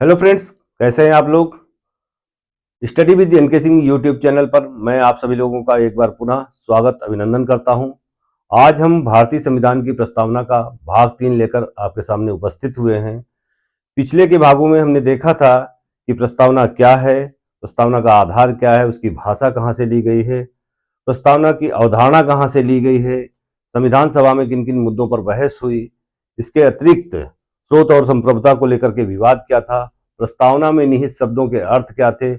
Hello friends, कैसे हैं आप लोग। Study with NK Singh YouTube channel पर मैं आप सभी लोगों का एक बार पुनः स्वागत अभिनंदन करता हूं। आज हम भारतीय संविधान की प्रस्तावना का भाग 3 लेकर आपके सामने उपस्थित हुए हैं। पिछले के भागों में हमने देखा था कि प्रस्तावना क्या है, प्रस्तावना का आधार क्या है, उसकी भाषा कहाँ से ली गई है, प्रस्तावना की अवधारणा कहाँ से ली गई है, संविधान सभा में किन किन मुद्दों पर बहस हुई, इसके अतिरिक्त स्रोत और संप्रभुता को लेकर के विवाद क्या था, प्रस्तावना में निहित शब्दों के अर्थ क्या थे,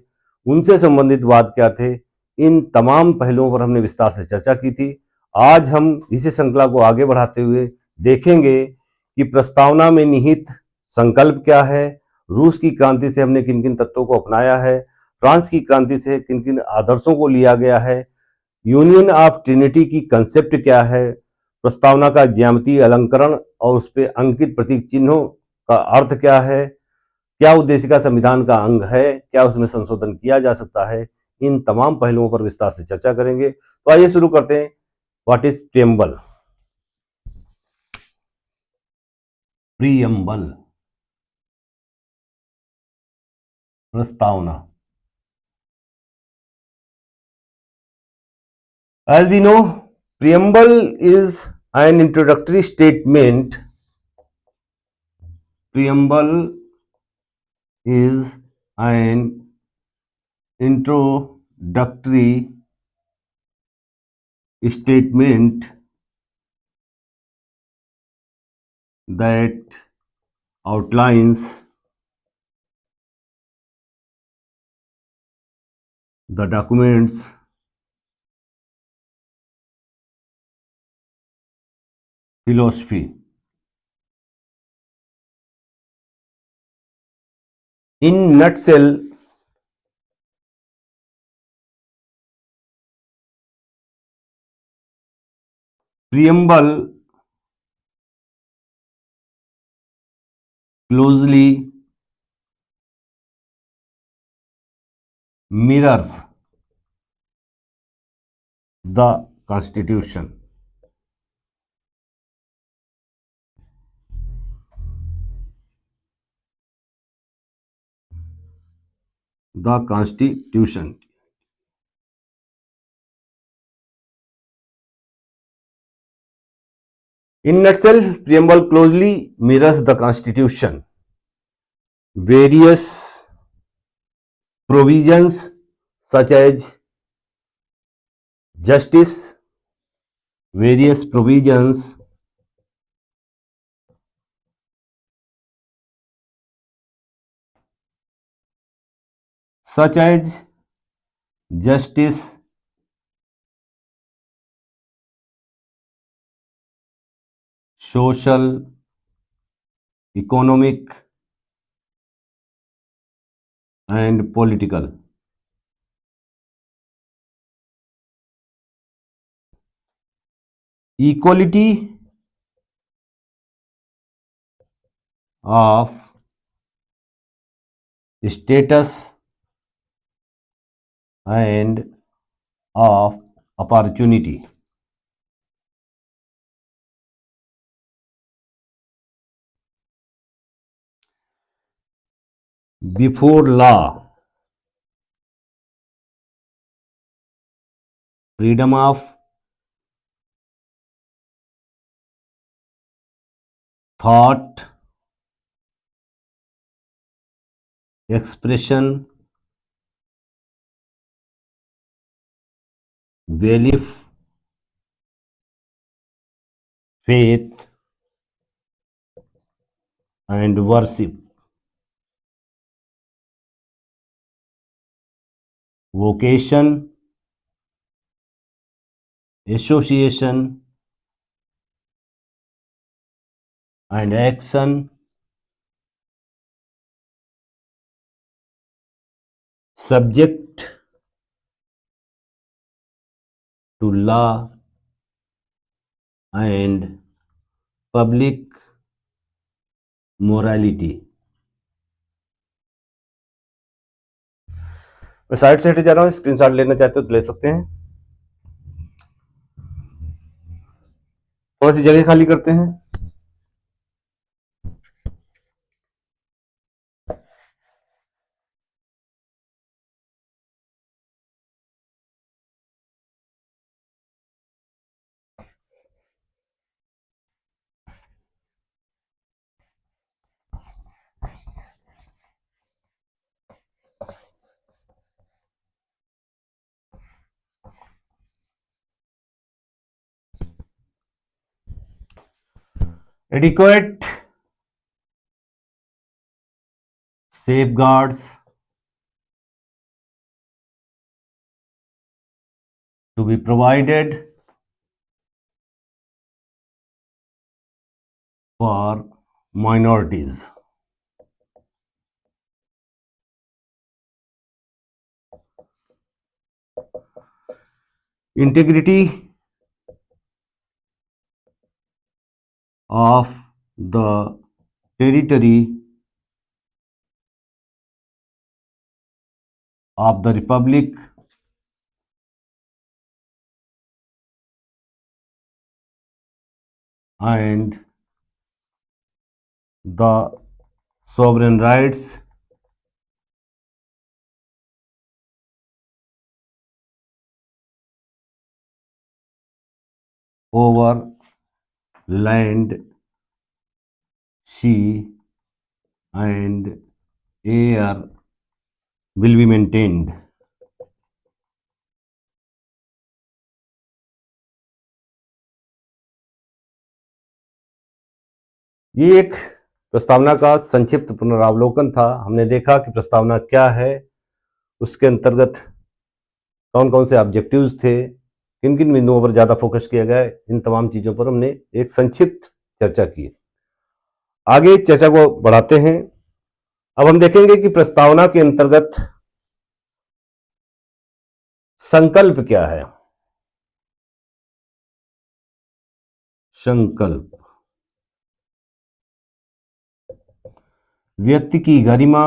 उनसे संबंधित वाद क्या थे। इन तमाम पहलुओं पर हमने विस्तार से चर्चा की थी। आज हम इसी श्रृंखला को आगे बढ़ाते हुए देखेंगे कि प्रस्तावना में निहित संकल्प क्या है, रूस की क्रांति से हमने किन किन तत्वों को अपनाया है, फ्रांस की क्रांति से किन किन आदर्शों को लिया गया है, यूनियन ऑफ ट्रिनिटी की कंसेप्ट क्या है, प्रस्तावना का ज्यामितीय अलंकरण और उस पर अंकित प्रतीक चिन्हों का अर्थ क्या है, क्या उद्देशिका संविधान का अंग है, क्या उसमें संशोधन किया जा सकता है। इन तमाम पहलुओं पर विस्तार से चर्चा करेंगे। तो आइए शुरू करते हैं। What is preamble. प्रियम्बल प्रस्तावना। As we know, preamble is an introductory statement. Preamble is an introductory statement that outlines the document's philosophy. In nutshell, preamble closely mirrors the Constitution. The Constitution. In nutshell, preamble closely mirrors the Constitution. Various provisions such as justice, various provisions such as justice, social, economic, and political. Equality of status and of opportunity. Before law, freedom of thought, expression, belief, faith, and worship. Vocation, association, and action subject to law and public morality. मैं side से हटे जा रहा हूँ, screenshot लेना चाहते हो तो ले सकते हैं। थोड़ा सी जगह खाली करते हैं। adequate safeguards to be provided for minorities. Integrity of the territory of the Republic and the sovereign rights over land, sea, and air will be maintained. ये एक प्रस्तावना का संक्षिप्त पुनरावलोकन था। हमने देखा कि प्रस्तावना क्या है, उसके अंतर्गत कौन कौन से ऑब्जेक्टिव्स थे, किन किन बिंदुओं पर ज्यादा फोकस किया गया, इन तमाम चीजों पर हमने एक संक्षिप्त चर्चा की। आगे चर्चा को बढ़ाते हैं। अब हम देखेंगे कि प्रस्तावना के अंतर्गत संकल्प क्या है। संकल्प व्यक्ति की गरिमा,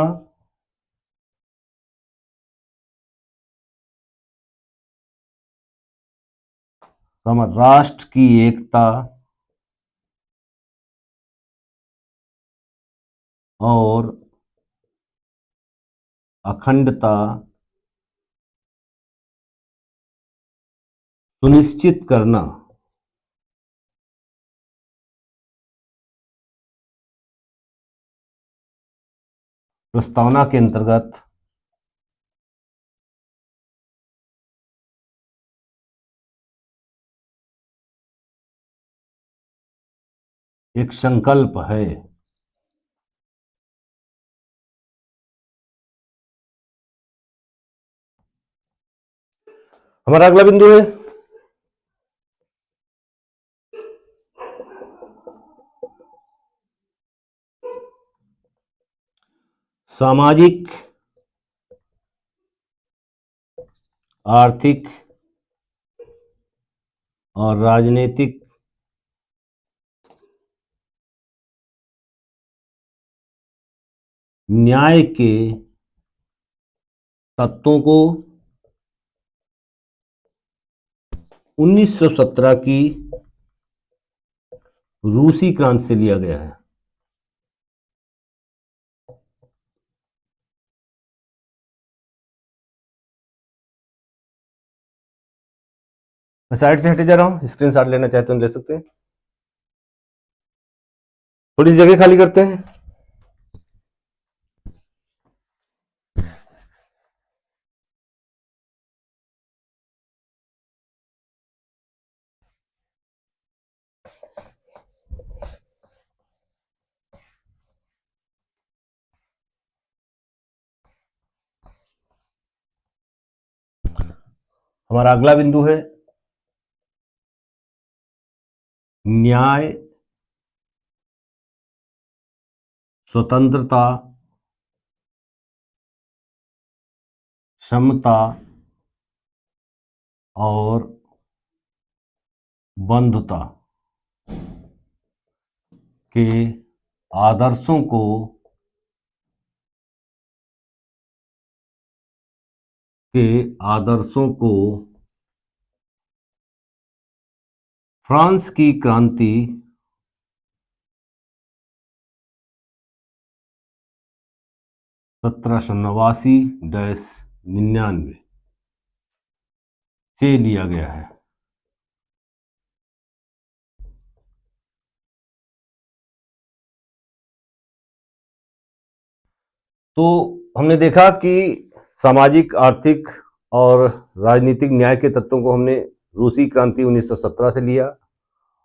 राष्ट्र की एकता और अखंडता सुनिश्चित करना प्रस्तावना के अंतर्गत एक संकल्प है। हमारा अगला बिंदु है सामाजिक, आर्थिक और राजनीतिक न्याय के तत्वों को 1917 की रूसी क्रांति से लिया गया है। मैं साइड से हटे जा रहा हूं, स्क्रीनशॉट लेना चाहते हो ले सकते हैं। थोड़ी सी जगह खाली करते हैं। हमारा अगला बिंदु है न्याय, स्वतंत्रता, समता और बंधुता के आदर्शों को फ्रांस की क्रांति 1789-99 से लिया गया है। तो हमने देखा कि सामाजिक, आर्थिक और राजनीतिक न्याय के तत्वों को हमने रूसी क्रांति 1917 से लिया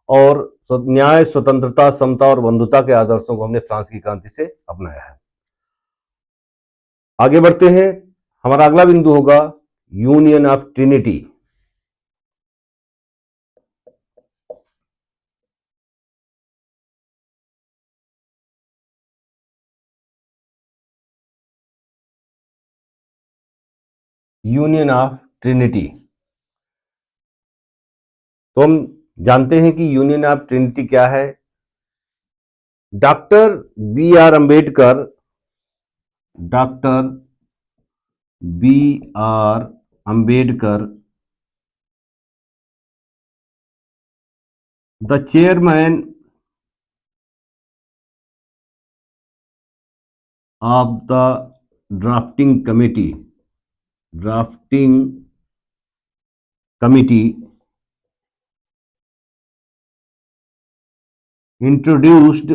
और न्याय, स्वतंत्रता, समता और बंधुता के आदर्शों को हमने फ्रांस की क्रांति से अपनाया है। आगे बढ़ते हैं। हमारा अगला बिंदु होगा union of Trinity. Union of Trinity, तो हम जानते हैं कि यूनियन ऑफ ट्रिनिटी क्या है। Doctor B R Ambedkar, doctor B R Ambedkar, the chairman of the drafting committee introduced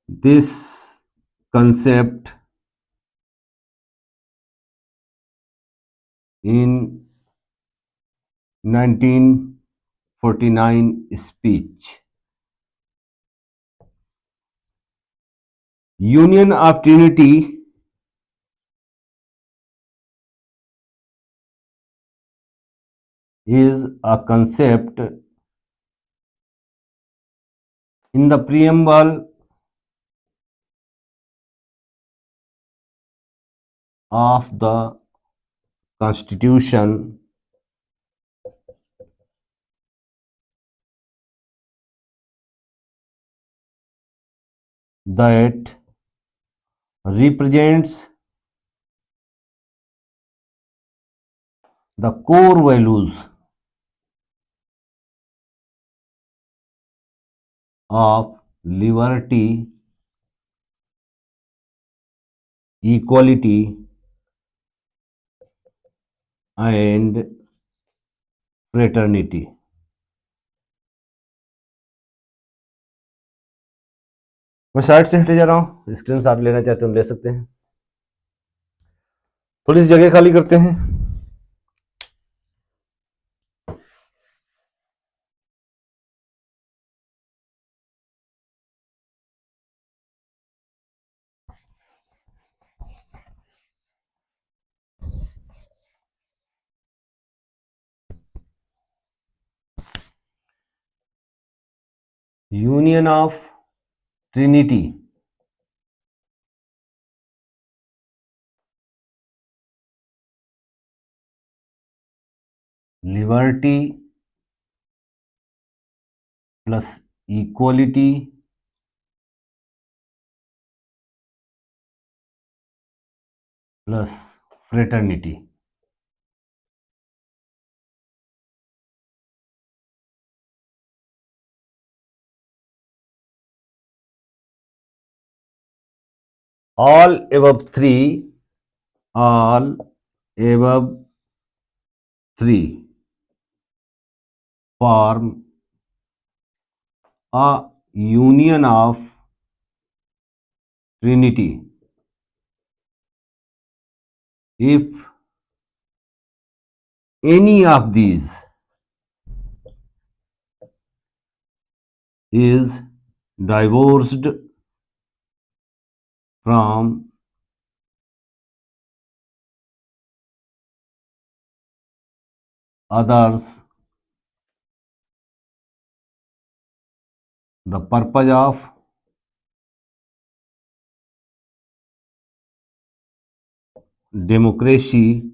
this concept in 1949 speech. Union of Trinity is a concept in the preamble of the Constitution that represents the core values of liberty, equality, and fraternity. मैं side से हटे जा रहा हूं, screenshot लेना चाहते हो ले सकते हैं। थोड़ी सी जगह खाली करते हैं। Union of Trinity liberty plus equality plus fraternity. all above three form a union of trinity if any of these is divorced from others, the purpose of democracy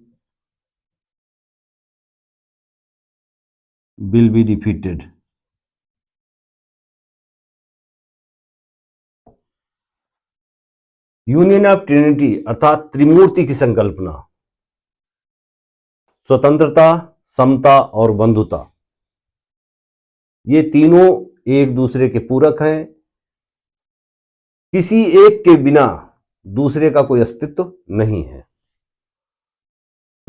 will be defeated. Union of Trinity अर्थात त्रिमूर्ति की संकल्पना, स्वतंत्रता, समता और बंधुता, ये तीनों एक दूसरे के पूरक हैं। किसी एक के बिना दूसरे का कोई अस्तित्व नहीं है।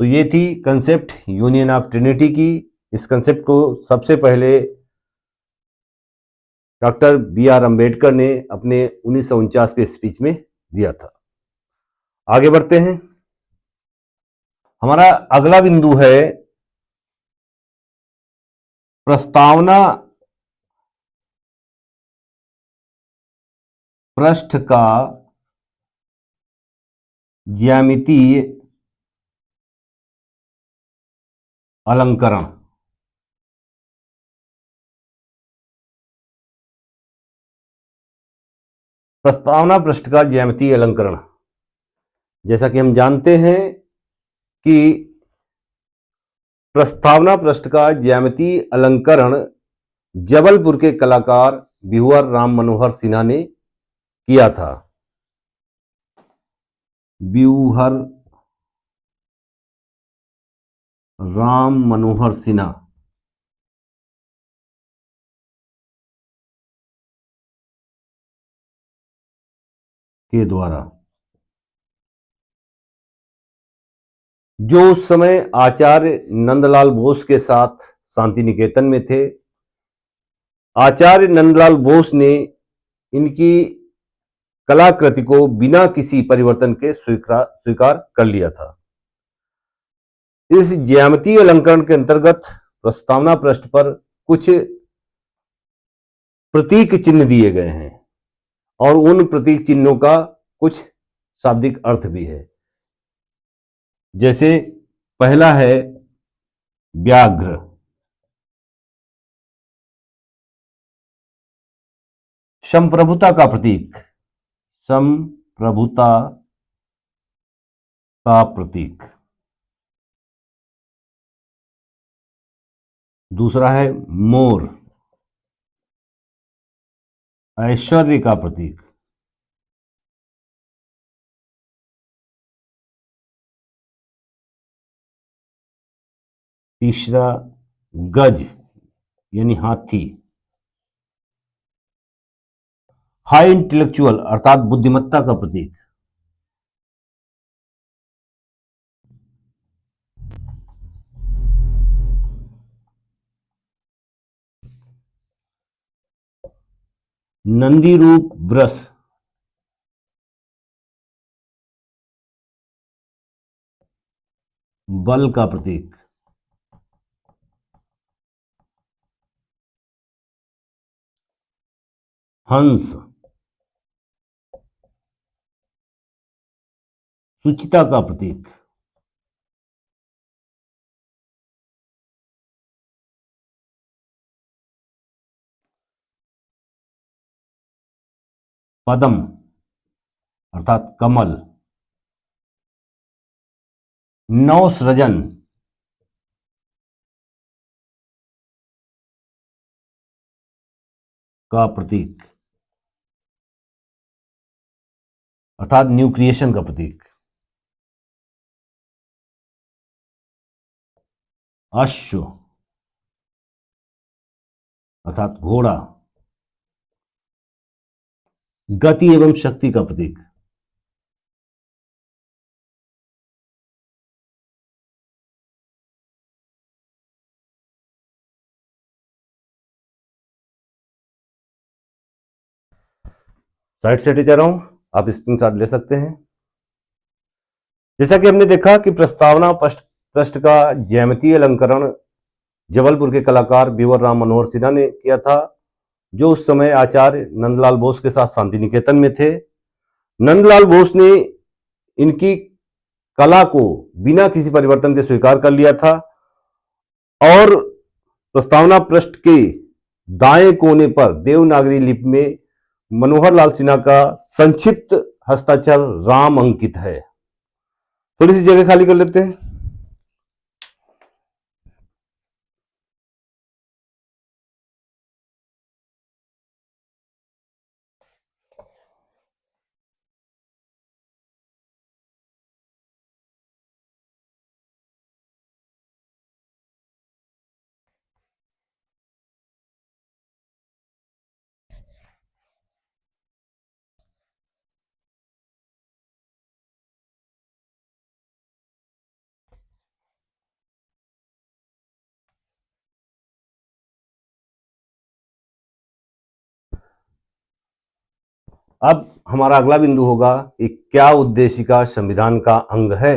तो ये थी कंसेप्ट यूनियन ऑफ ट्रिनिटी की। इस कंसेप्ट को सबसे पहले डॉक्टर बी आर अंबेडकर ने अपने 1949 के स्पीच में दिया था। आगे बढ़ते हैं। हमारा अगला बिंदु है प्रस्तावना पृष्ठ का ज्यामितीय अलंकरण। प्रस्तावना पृष्ठ का ज्यामितीय अलंकरण, जैसा कि हम जानते हैं कि प्रस्तावना पृष्ठ का ज्यामितीय अलंकरण जबलपुर के कलाकार बिहुआर राम मनोहर सिन्हा ने किया था। बिहुआर राम मनोहर सिन्हा के द्वारा, जो उस समय आचार्य नंदलाल बोस के साथ शांति निकेतन में थे। आचार्य नंदलाल बोस ने इनकी कलाकृति को बिना किसी परिवर्तन के स्वीकार कर लिया था। इस ज्यामितीय अलंकरण के अंतर्गत प्रस्तावना पृष्ठ पर कुछ प्रतीक चिन्ह दिए गए हैं और उन प्रतीक चिन्हों का कुछ शाब्दिक अर्थ भी है। जैसे पहला है व्याघ्र, संप्रभुता का प्रतीक, संप्रभुता का प्रतीक। दूसरा है मोर, ऐश्वर्य का प्रतीक। तीसरा गज यानी हाथी, हाई इंटेलेक्चुअल अर्थात बुद्धिमत्ता का प्रतीक। नंदी रूप वृष, बल का प्रतीक। हंस, सुचिता का प्रतीक। पद्म अर्थात कमल, नवसृजन, का प्रतीक अर्थात न्यू क्रिएशन का प्रतीक। अश्व अर्थात घोड़ा, गति एवं शक्ति का प्रतीक। साइड से हटे जा रहा हूं, आप स्क्रीनशॉट ले सकते हैं। जैसा कि हमने देखा कि प्रस्तावना पृष्ठ का ज्यामितीय अलंकरण जबलपुर के कलाकार बिहुआर राम मनोहर सिन्हा ने किया था, जो उस समय आचार्य नंदलाल बोस के साथ शांति निकेतन में थे। नंदलाल बोस ने इनकी कला को बिना किसी परिवर्तन के स्वीकार कर लिया था और प्रस्तावना पृष्ठ के दाएं कोने पर देवनागरी लिपि में मनोहर लाल सिन्हा का संक्षिप्त हस्ताक्षर राम अंकित है। थोड़ी सी जगह खाली कर लेते हैं। अब हमारा अगला बिंदु होगा कि क्या उद्देशिका संविधान का अंग है।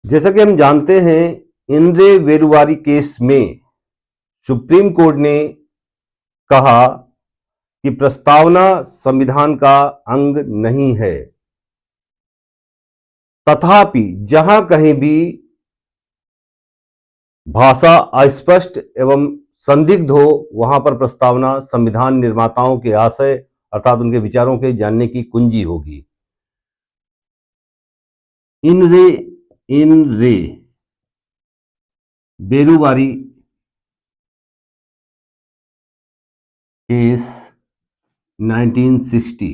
जैसा कि हम जानते हैं, इंद्रे वेरुवारी केस में सुप्रीम कोर्ट ने कहा कि प्रस्तावना संविधान का अंग नहीं है। तथापि जहां कहीं भी भाषा अस्पष्ट एवं संदिग्ध हो, वहां पर प्रस्तावना संविधान निर्माताओं के आशय अर्थात उनके विचारों के जानने की कुंजी होगी। इन रे बेरुवारी केस 1960।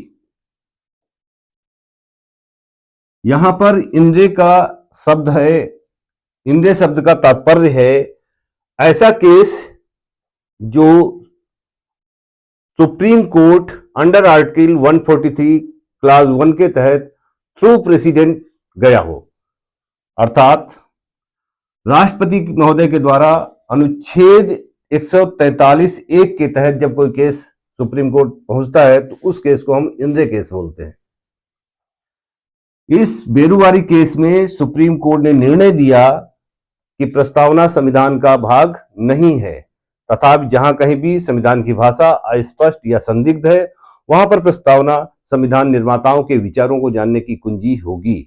यहां पर इंद्रे का शब्द है, इंद्रे शब्द का तात्पर्य है ऐसा केस जो supreme court under article 143 class 1 के तहत थ्रू प्रेसिडेंट गया हो, अर्थात राष्ट्रपति महोदय के द्वारा अनुच्छेद 143(1) के तहत जब कोई केस सुप्रीम कोर्ट पहुंचता है तो उस केस को हम इंद्रे केस बोलते हैं। इस बेरुवारी केस में सुप्रीम कोर्ट ने निर्णय दिया कि प्रस्तावना संविधान का भाग नहीं है, तथापि जहां कहीं भी संविधान की भाषा अस्पष्ट या संदिग्ध है, वहां पर प्रस्तावना संविधान निर्माताओं के विचारों को जानने की कुंजी होगी।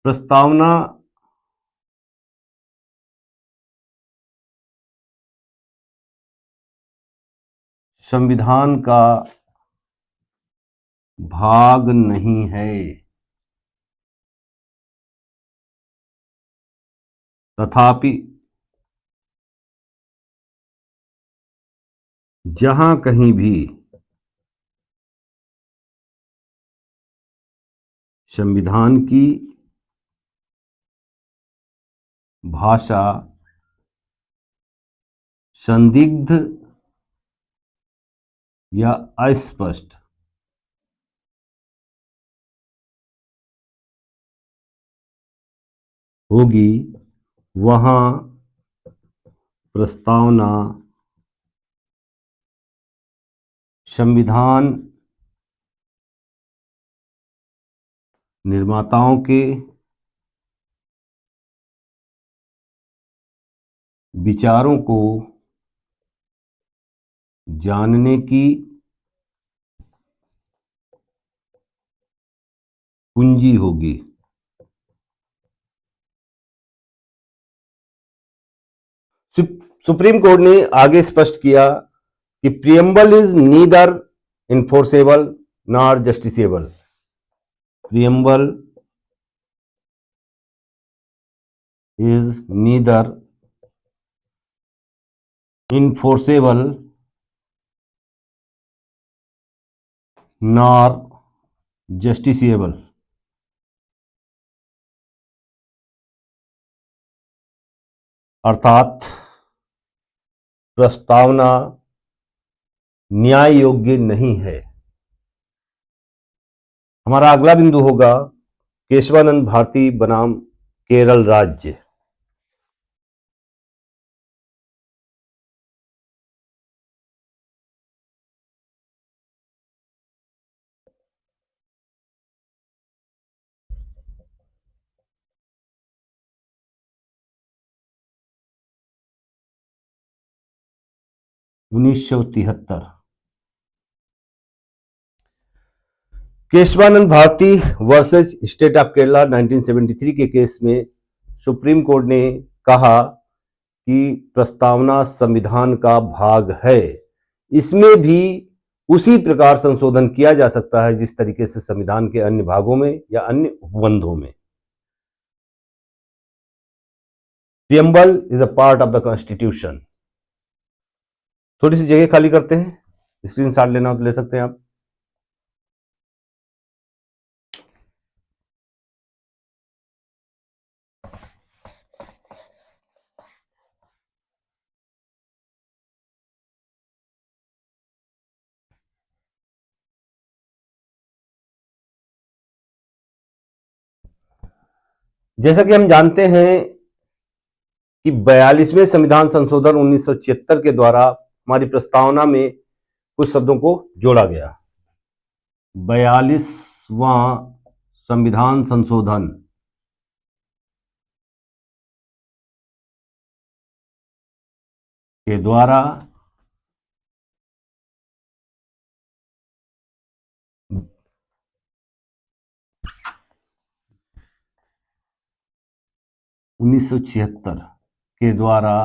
प्रस्तावना संविधान का भाग नहीं है, तथापि जहां कहीं भी संविधान की भाषा संदिग्ध या अस्पष्ट होगी, वहां प्रस्तावना संविधान निर्माताओं के विचारों को जानने की कुंजी होगी। सुप्रीम कोर्ट ने आगे स्पष्ट किया कि preamble is neither enforceable nor justiciable. Preamble is neither enforceable nor justiciable. अर्थात प्रस्तावना न्याय योग्य नहीं है। हमारा अगला बिंदु होगा केशवानंद भारती बनाम केरल राज्य। उन्नीस सौ 73 Keshavananda Bharati versus state of Kerala 1973 के केस में सुप्रीम कोर्ट ने कहा कि प्रस्तावना संविधान का भाग है। इसमें भी उसी प्रकार संशोधन किया जा सकता है जिस तरीके से संविधान के अन्य भागों में या अन्य उपबंधों में। Preamble is a part of the constitution. थोड़ी सी जगह खाली करते हैं, स्क्रीनशॉट लेना हो तो ले सकते हैं आप। जैसा कि हम जानते हैं कि 42वें संविधान संशोधन 1976 के द्वारा हमारी प्रस्तावना में कुछ शब्दों को जोड़ा गया। 42वां संविधान संशोधन के द्वारा के द्वारा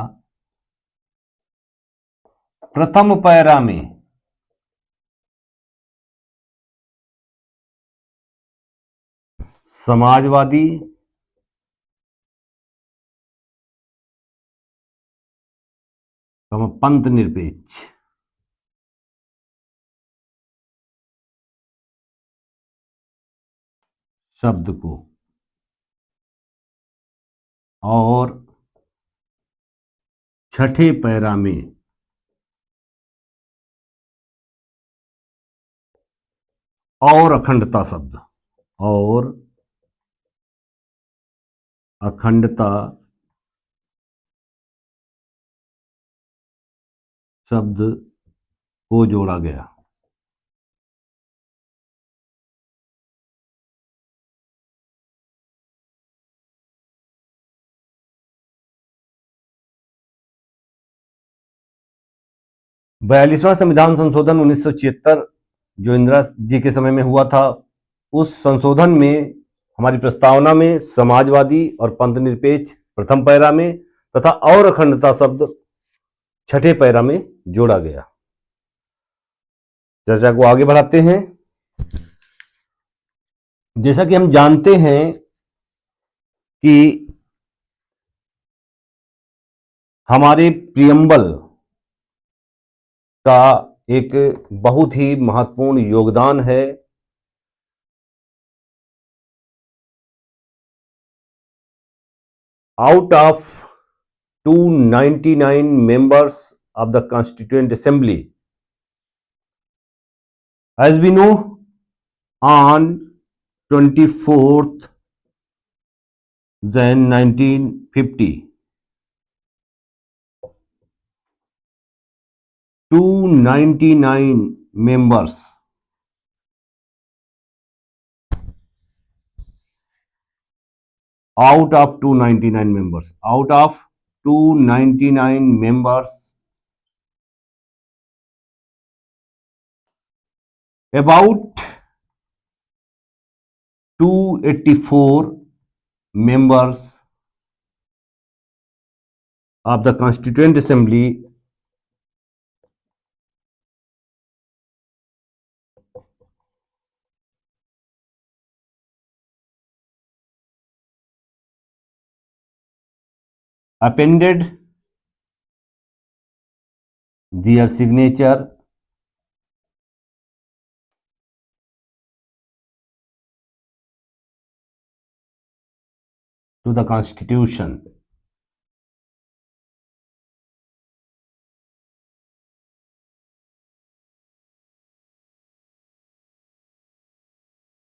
प्रथम पैरा में समाजवादी पंथ निरपेक्ष शब्द को और छठे पैरा में और अखंडता शब्द और अखंडता शब्द को जोड़ा गया। बयालीसवां संविधान संशोधन 1976 जो इंदिरा जी के समय में हुआ था, उस संशोधन में हमारी प्रस्तावना में समाजवादी और पंथ निरपेक्ष प्रथम पैरा में तथा और अखंडता शब्द छठे पैरा में जोड़ा गया। चर्चा को आगे बढ़ाते हैं। जैसा कि हम जानते हैं कि हमारे प्रियम्बल का एक बहुत ही महत्वपूर्ण योगदान है। Out of 299 members of the Constituent Assembly, as we know, on 24th Jan 1950, 299 members out of 299 members, about 284 members of the Constituent Assembly appended their signature to the Constitution.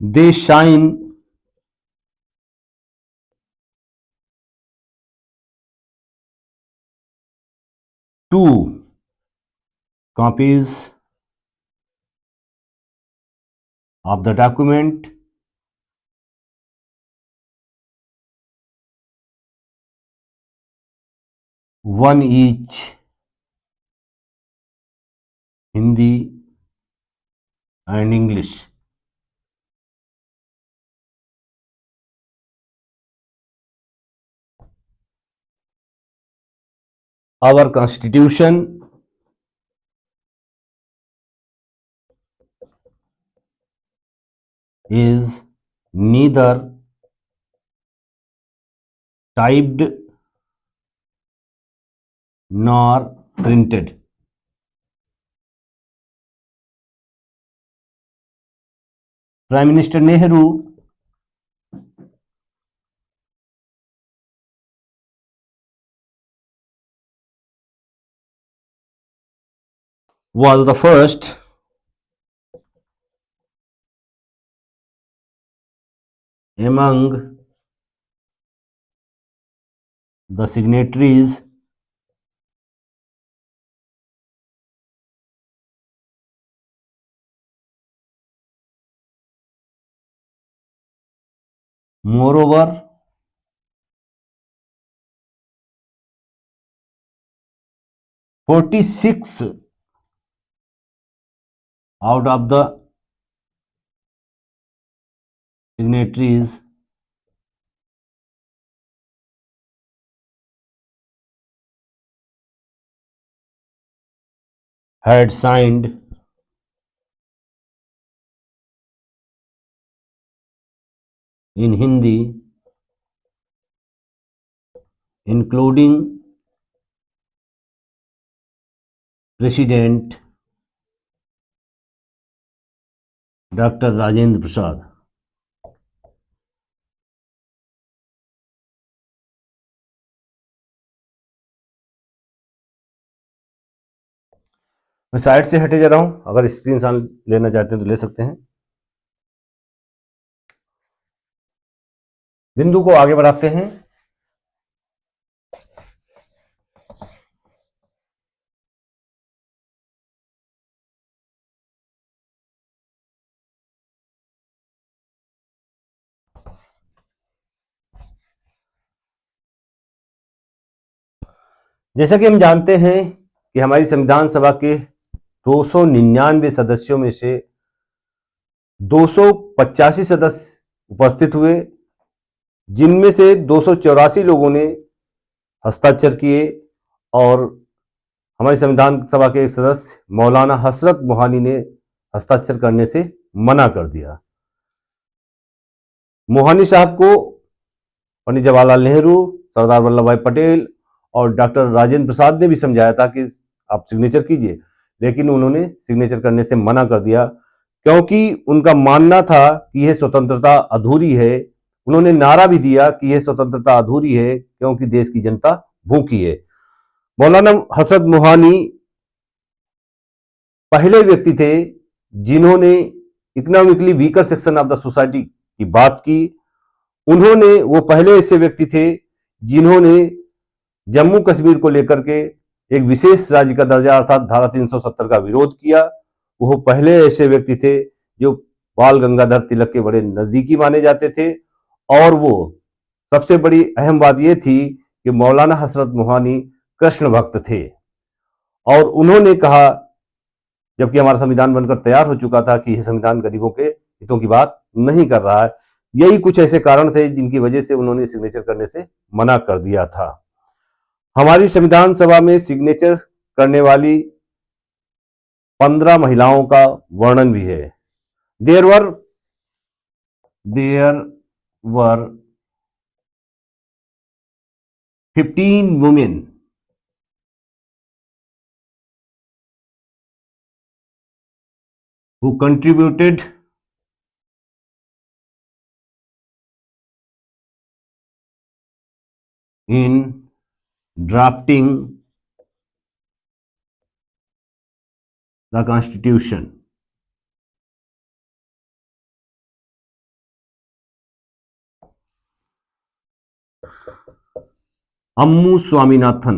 They sign two copies of the document one each Hindi and English. Our Constitution is neither typed nor printed. Prime Minister Nehru was the first among the signatories moreover 46 out of the signatories had signed in Hindi, including President Dr. Rajendra Prasad. मैं side से हटे जा रहा हूं, अगर screenshot लेना चाहते हैं तो ले सकते हैं। बिंदु को आगे बढ़ाते हैं। जैसा कि हम जानते हैं कि हमारी संविधान सभा के 299 सदस्यों में से 285 सदस्य उपस्थित हुए, जिनमें से 284 लोगों ने हस्ताक्षर किए और हमारी संविधान सभा के एक सदस्य मौलाना हसरत मोहानी ने हस्ताक्षर करने से मना कर दिया। मोहानी साहब को पंडित जवाहरलाल नेहरू, सरदार वल्लभ भाई पटेल और डॉक्टर राजेंद्र प्रसाद ने भी समझाया था कि आप सिग्नेचर कीजिए, लेकिन उन्होंने सिग्नेचर करने से मना कर दिया, क्योंकि उनका मानना था कि यह स्वतंत्रता अधूरी है। उन्होंने नारा भी दिया कि यह स्वतंत्रता अधूरी है क्योंकि देश की जनता भूखी है। मौलाना हसरत मोहानी पहले व्यक्ति थे जिन्होंने economically weaker section of the society की बात की। उन्होंने, वो पहले ऐसे व्यक्ति थे जिन्होंने जम्मू कश्मीर को लेकर के एक विशेष राज्य का दर्जा अर्थात धारा 370 का विरोध किया। वो पहले ऐसे व्यक्ति थे जो बाल गंगाधर तिलक के बड़े नजदीकी माने जाते थे। और वो सबसे बड़ी अहम बात यह थी कि मौलाना हसरत मोहानी कृष्ण भक्त थे। और उन्होंने कहा, जबकि हमारा संविधान बनकर तैयार हो चुका था, कि यह संविधान गरीबों के हितों की बात नहीं कर रहा है। यही कुछ ऐसे कारण थे जिनकी वजह से उन्होंने सिग्नेचर करने से मना कर दिया था। हमारी संविधान सभा में सिग्नेचर करने वाली 15 महिलाओं का वर्णन भी है। There were 15 women who contributed in drafting the Constitution. Ammu Swaminathan,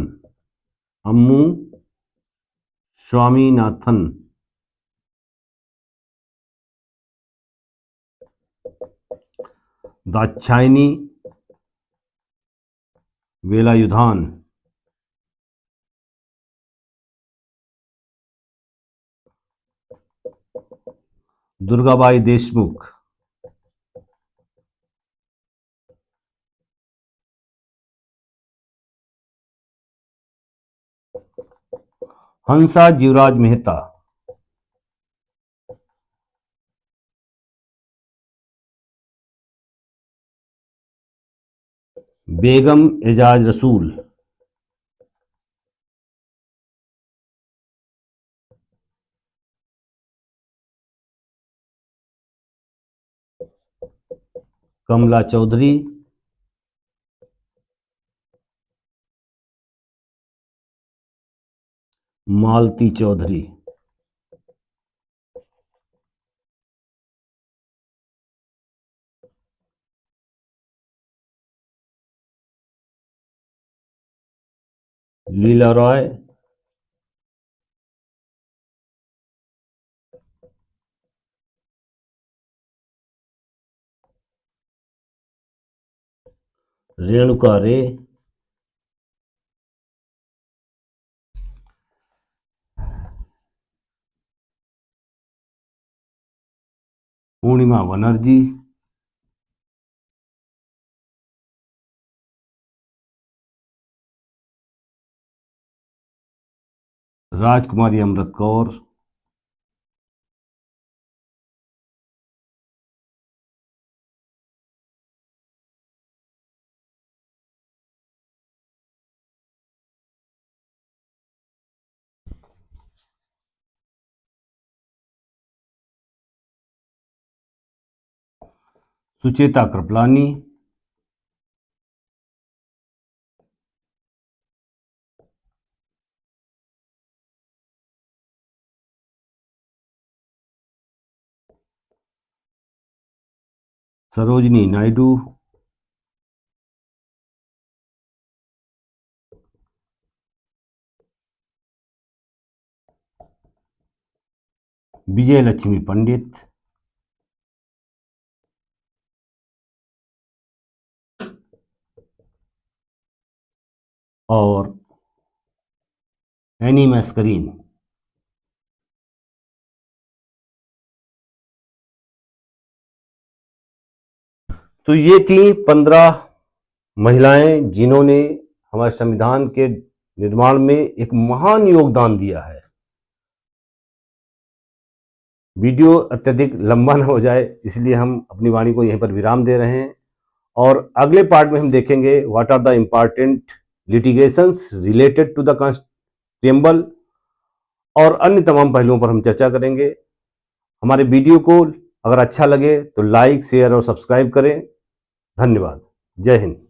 Dakshayani Velayudhan, Durgabai Deshmukh, Hansa Jivraj Mehta, Begum Aizaz Rasul, Kamla Chaudhary, मालती चौधरी, लीला रॉय, रेणुका रे, पूर्णिमा बनर्जी, राजकुमारी अमृत कौर, सुचेता कृपलानी, सरोजनी नायडू, विजय लक्ष्मी पंडित, और एनी मैस्करीन। तो ये थी 15 महिलाएं जिन्होंने हमारे संविधान के निर्माण में एक महान योगदान दिया है। वीडियो अत्यधिक लंबा न हो जाए इसलिए हम अपनी वाणी को यहीं पर विराम दे रहे हैं, और अगले पार्ट में हम देखेंगे what are the important litigations related to the constable और अन्य तमाम पहलुओं पर हम चर्चा करेंगे। हमारे वीडियो को अगर अच्छा लगे तो लाइक, शेयर और सब्सक्राइब करें। धन्यवाद। जय हिंद।